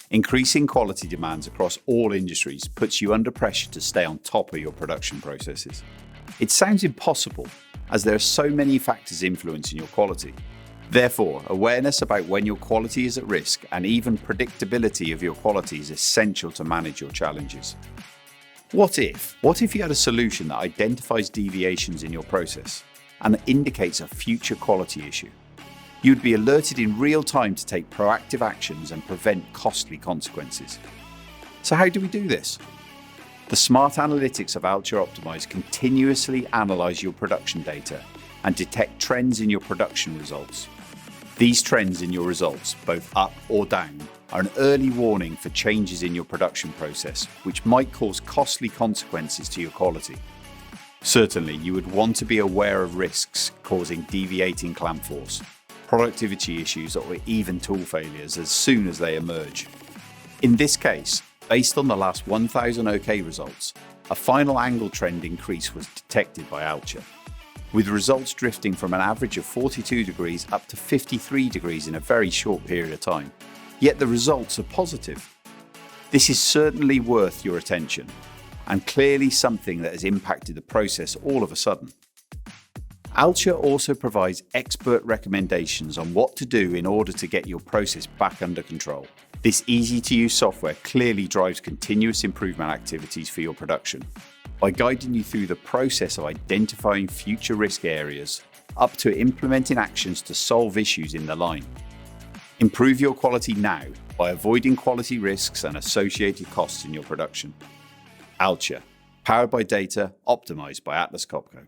Increasing quality demands across all industries puts you under pressure to stay on top of your production processes. It sounds impossible, as there are so many factors influencing your quality. Therefore, awareness about when your quality is at risk and even predictability of your quality is essential to manage your challenges. What if you had a solution that identifies deviations in your process and indicates a future quality issue? You'd be alerted in real time to take proactive actions and prevent costly consequences. So how do we do this? The smart analytics of ALTURE Optimize continuously analyze your production data and detect trends in your production results. These trends in your results, both up or down, are an early warning for changes in your production process, which might cause costly consequences to your quality. Certainly, you would want to be aware of risks causing deviating clamp force, productivity issues, or even tool failures as soon as they emerge. In this case, based on the last 1000 OK results, a final angle trend increase was detected by ALTURE, with results drifting from an average of 42 degrees up to 53 degrees in a very short period of time. Yet the results are positive. This is certainly worth your attention, and clearly something that has impacted the process all of a sudden. ALTURE also provides expert recommendations on what to do in order to get your process back under control. This easy-to-use software clearly drives continuous improvement activities for your production by guiding you through the process of identifying future risk areas up to implementing actions to solve issues in the line. Improve your quality now by avoiding quality risks and associated costs in your production. ALTURE, powered by data, optimized by Atlas Copco.